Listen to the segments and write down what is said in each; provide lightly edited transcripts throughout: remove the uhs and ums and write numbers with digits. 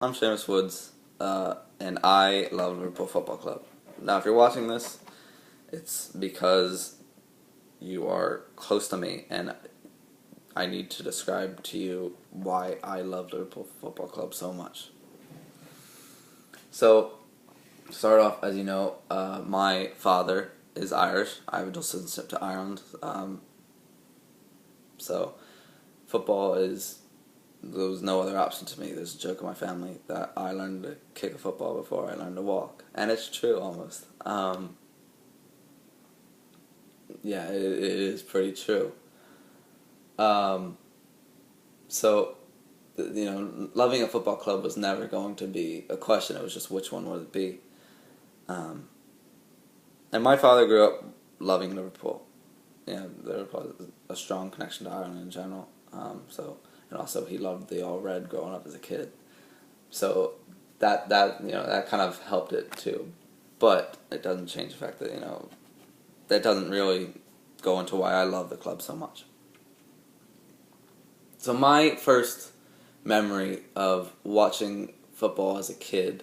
I'm Seamus Woods, and I love Liverpool Football Club. Now, if you're watching this, it's because you are close to me, and I need to describe to you why I love Liverpool Football Club so much. So, to start off, as you know, my father is Irish. I have a dual citizenship to Ireland. So, football is... There was no other option to me. There's a joke in my family that I learned to kick a football before I learned to walk. And it's true, almost. Yeah, it is pretty true. So, loving a football club was never going to be a question. It was just which one would it be. And my father grew up loving Liverpool. Liverpool has a strong connection to Ireland in general. And also he loved the all red growing up as a kid. So that kind of helped it too. But it doesn't change the fact that that doesn't really go into why I love the club so much. So my first memory of watching football as a kid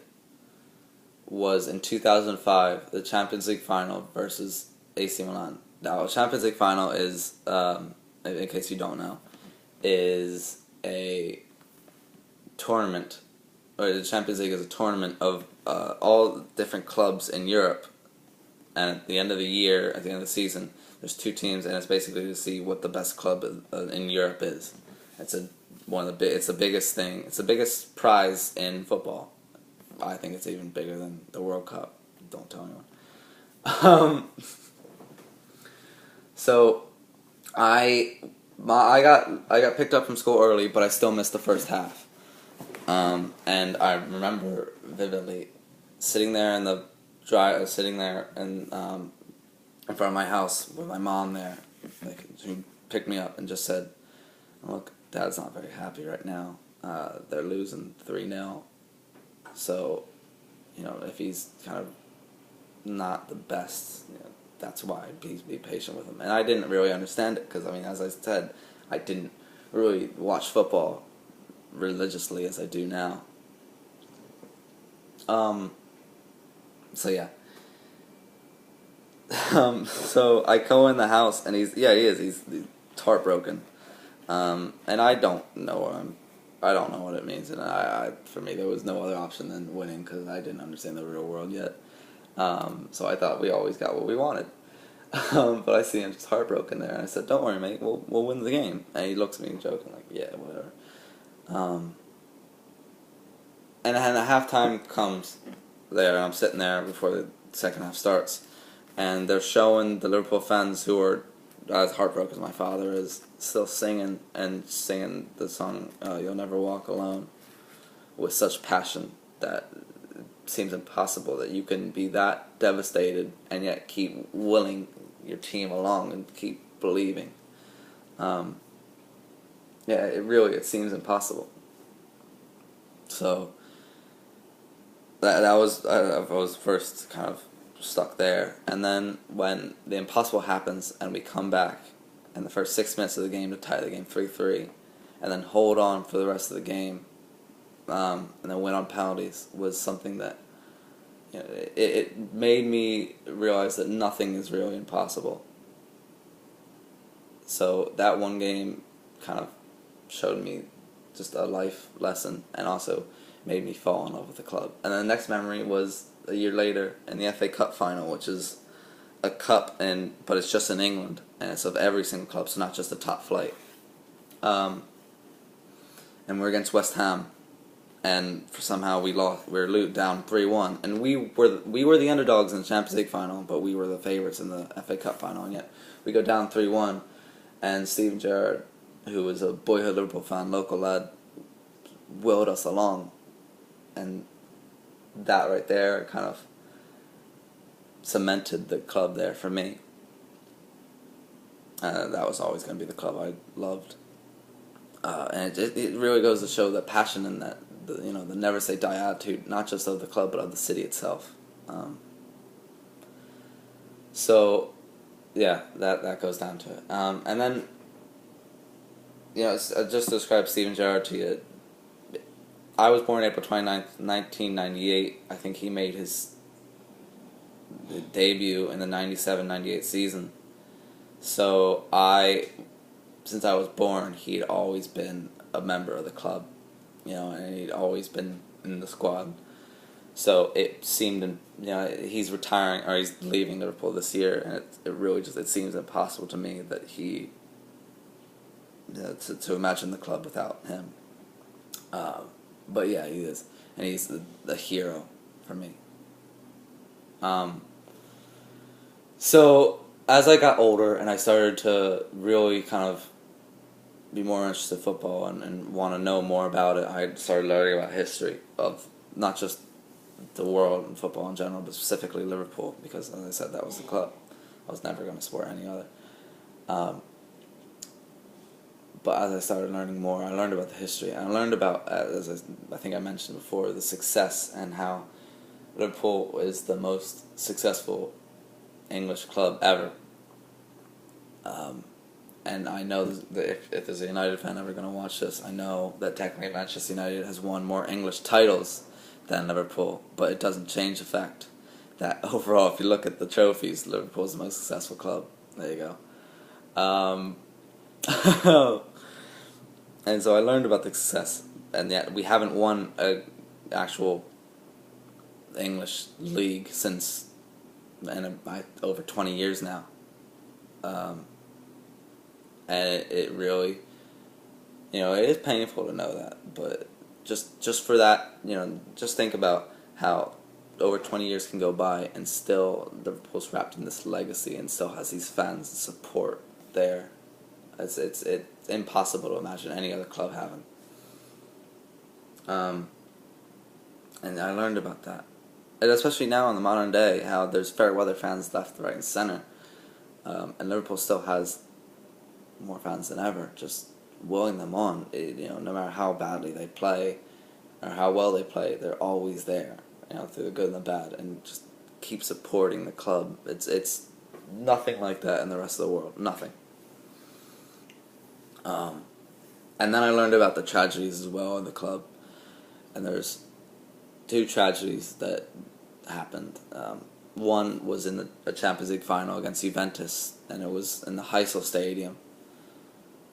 was in 2005, the Champions League final versus AC Milan. Now, Champions League final is, in case you don't know, is a tournament, or the Champions League is a tournament of all different clubs in Europe, and at the end of the year, at the end of the season, there's two teams, and it's basically to see what the best club in Europe is. It's it's the biggest thing. It's the biggest prize in football. I think it's even bigger than the World Cup. Don't tell anyone. So I got picked up from school early, but I still missed the first half. And I remember vividly sitting there in the in front of my house with my mom there. Like, she picked me up and just said, "Look, Dad's not very happy right now. They're losing 3-0. So, if he's kind of not the best, that's why. Be patient with him." And I didn't really understand it because, as I said, I didn't really watch football religiously as I do now. So yeah. So I go in the house and he's heartbroken. And I don't know what it means, and for me there was no other option than winning because I didn't understand the real world yet. So I thought we always got what we wanted. But I see him just heartbroken there, and I said, "Don't worry, mate, we'll win the game." And he looks at me joking like, "Yeah, whatever." And then the halftime comes there, and I'm sitting there before the second half starts, and they're showing the Liverpool fans who are as heartbroken as my father is still singing the song "You'll Never Walk Alone" with such passion that it seems impossible that you can be that devastated and yet keep willing your team along and keep believing. It seems impossible. So I was first kind of stuck there, and then when the impossible happens and we come back in the first 6 minutes of the game to tie the game 3-3, and then hold on for the rest of the game, and then win on penalties, was something that it made me realize that nothing is really impossible. So that one game kind of showed me just a life lesson, and also made me fall in love with the club. And then the next memory was a year later in the FA Cup final, which is a cup, but it's just in England, and it's of every single club, so not just the top flight. And we're against West Ham, and somehow we lost. We were down 3-1, and we were the underdogs in the Champions League final, but we were the favorites in the FA Cup final, and yet we go down 3-1, and Steven Gerrard, who was a boyhood Liverpool fan, local lad, willed us along, and that right there kind of cemented the club there for me. That was always going to be the club I loved, and it really goes to show that passion and that the never say die attitude, not just of the club but of the city itself. So yeah, that goes down to it. And then I just described Steven Gerrard to you. I was born April 29th, 1998. I think he made his debut in the 97-98 season. So since I was born, he'd always been a member of the club, and he'd always been in the squad. So it seemed, he's retiring or he's leaving Liverpool this year, and it really it seems impossible to me that to imagine the club without him. But yeah, he is, and he's the hero for me. So as I got older and I started to really kind of be more interested in football and want to know more about it, I started learning about history of not just the world and football in general, but specifically Liverpool, because as I said, that was the club. I was never going to support any other. But as I started learning more, I learned about the history. And I learned about, as I think I mentioned before, the success and how Liverpool is the most successful English club ever. And I know that if there's a United fan ever going to watch this, I know that technically Manchester United has won more English titles than Liverpool, but it doesn't change the fact that overall, if you look at the trophies, Liverpool's the most successful club. There you go. And so I learned about the success, and yet we haven't won an actual English league since over 20 years now. And it really, it is painful to know that, but just for that, just think about how over 20 years can go by and still Liverpool's wrapped in this legacy and still has these fans and support there. It's impossible to imagine any other club having. And I learned about that. And especially now in the modern day, how there's fair weather fans left, right, and center. And Liverpool still has more fans than ever, just willing them on. No matter how badly they play or how well they play, they're always there, through the good and the bad, and just keep supporting the club. It's nothing like that in the rest of the world. Nothing. And then I learned about the tragedies as well in the club. And there's two tragedies that happened. One was in a Champions League final against Juventus, and it was in the Heysel Stadium.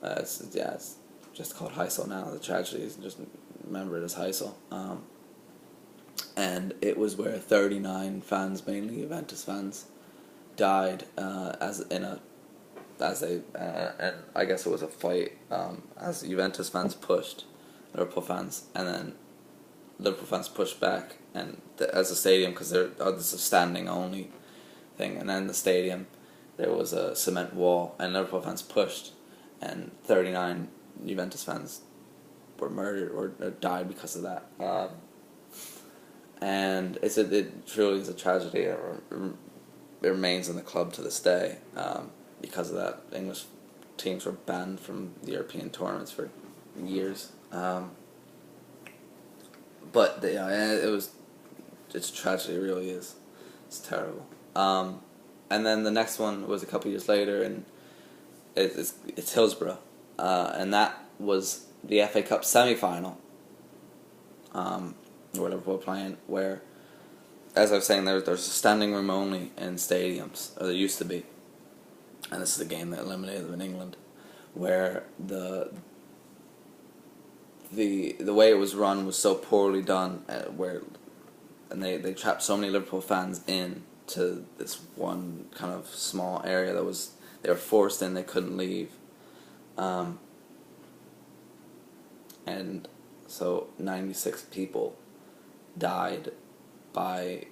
It's just called Heysel now. The tragedy is just remember it as Heysel. And it was where 39 fans, mainly Juventus fans, died and I guess it was a fight as Juventus fans pushed Liverpool fans, and then Liverpool fans pushed back, and as a stadium, because this is a standing only thing, and then the stadium there was a cement wall, and Liverpool fans pushed, and 39 Juventus fans were murdered or died because of that. And it truly is a tragedy. It remains in the club to this day. Because of that, English teams were banned from the European tournaments for years. But it's a tragedy. It really is. It's terrible. And then the next one was a couple years later, and it's Hillsborough, and that was the FA Cup semi-final. Where Liverpool were playing, where, as I was saying, there's a standing room only in stadiums, or there used to be. And this is a game that eliminated them in England, where the way it was run was so poorly done, and they trapped so many Liverpool fans into this one kind of small area they were forced in, they couldn't leave, and so 96 people died by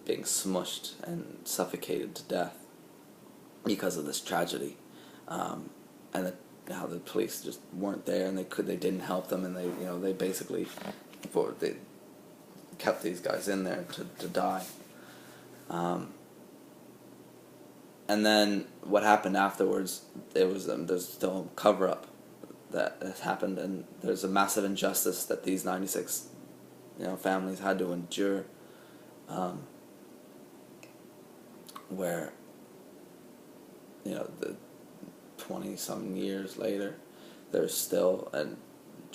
being smushed and suffocated to death because of this tragedy, and how the police just weren't there, and they didn't help them, and they basically they kept these guys in there to die. And then what happened afterwards? There's still a cover up that has happened, and there's a massive injustice that these 96 families had to endure, where the 20-something years later, there's still a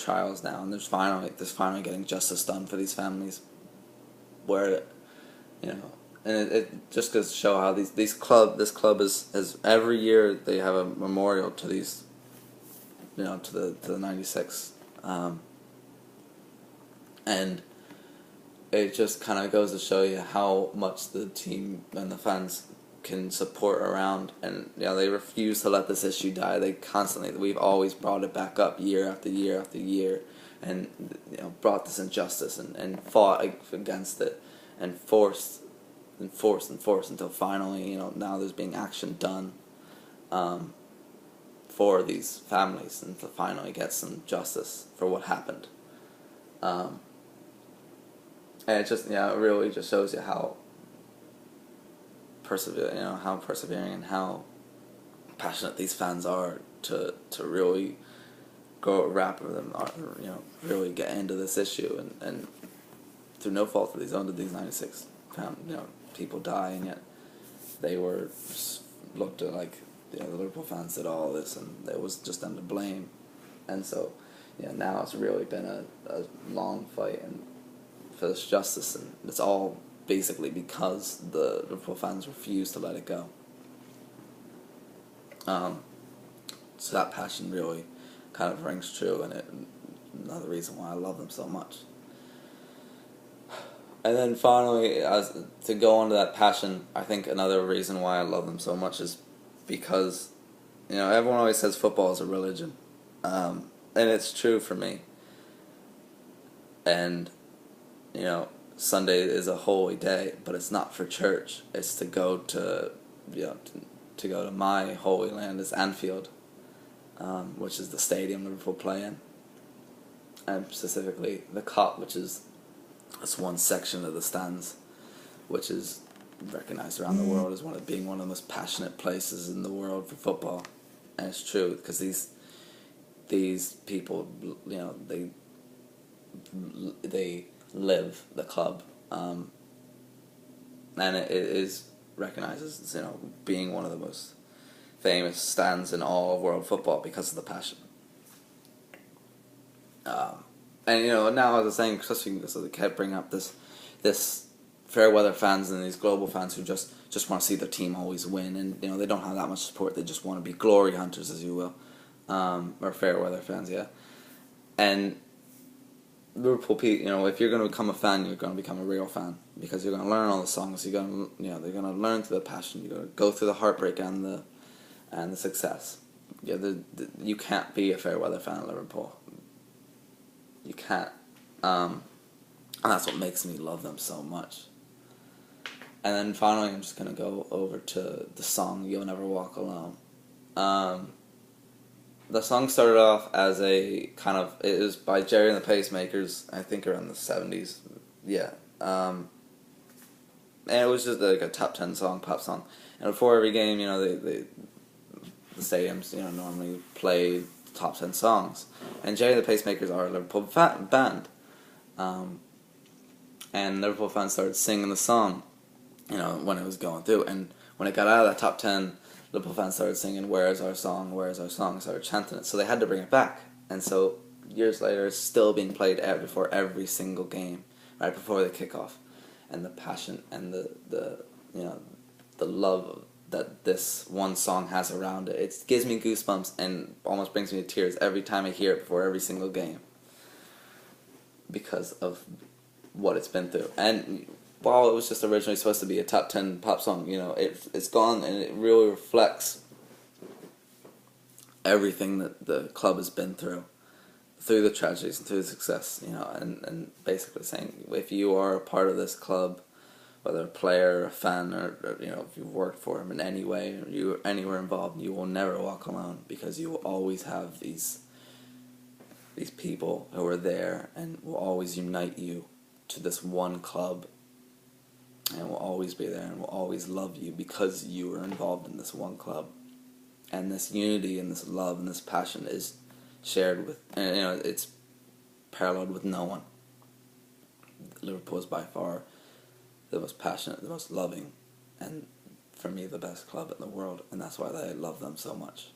trials now, and there's finally getting justice done for these families, where, and it just goes to show how this club is every year they have a memorial to these, to the 96, and it just kind of goes to show you how much the team and the fans can support around, and they refuse to let this issue die. We've always brought it back up year after year after year, and brought this injustice and fought against it, and forced until finally now there's being action done for these families, and to finally get some justice for what happened. And it just, it really just shows you how persevering and how passionate these fans are to really wrap them, really get into this issue, and through no fault of these 96 people die, and yet they were looked at like the Liverpool fans did all this, and it was just them to blame. And so now it's really been a long fight and for this justice, and it's all basically because the Liverpool fans refuse to let it go. So that passion really kind of rings true, and another reason why I love them so much. And then finally, to go on to that passion, I think another reason why I love them so much is because, everyone always says football is a religion, and it's true for me. And Sunday is a holy day, but it's not for church. It's to go to to go to my holy land, is Anfield, which is the stadium Liverpool play in, and specifically the Kop, which is this one section of the stands, which is recognized around the world as being one of the most passionate places in the world for football. And it's true, because these people, they live the club, and it is recognized as being one of the most famous stands in all of world football because of the passion. And now, as I was saying, especially because they kept bringing up this fair weather fans and these global fans who just want to see their team always win, and they don't have that much support. They just want to be glory hunters, as you will, or fair weather fans, yeah. And Liverpool, if you're going to become a fan, you're going to become a real fan, because you're going to learn all the songs. You're going to, they're going to learn through the passion. You're going to go through the heartbreak and the success. You can't be a fair weather fan of Liverpool. You can't, and that's what makes me love them so much. And then finally, I'm just gonna go over to the song "You'll Never Walk Alone." The song started off as it was by Jerry and the Pacemakers, I think around the 70s, yeah. And it was just like a top 10 song, pop song. And before every game, the stadiums, normally play top 10 songs. And Jerry and the Pacemakers are a Liverpool band. And Liverpool fans started singing the song, when it was going through. And when it got out of that top 10, Liverpool fans started singing, "Where is our song, where is our song?" Started chanting it. So they had to bring it back. And so years later, it's still being played before every single game, right before the kickoff. And the passion and the love that this one song has around it. It gives me goosebumps and almost brings me to tears every time I hear it before every single game, because of what it's been through. And while it was just originally supposed to be a top 10 pop song, it's gone, and it really reflects everything that the club has been through the tragedies and through the success, and basically saying, if you are a part of this club, whether a player, a fan, or if you've worked for him in any way, or you're anywhere involved, you will never walk alone, because you will always have these people who are there and will always unite you to this one club, and will always be there and will always love you because you were involved in this one club. And this unity and this love and this passion is shared with, and it's paralleled with no one. Liverpool is by far the most passionate, the most loving, and for me the best club in the world, and that's why I love them so much.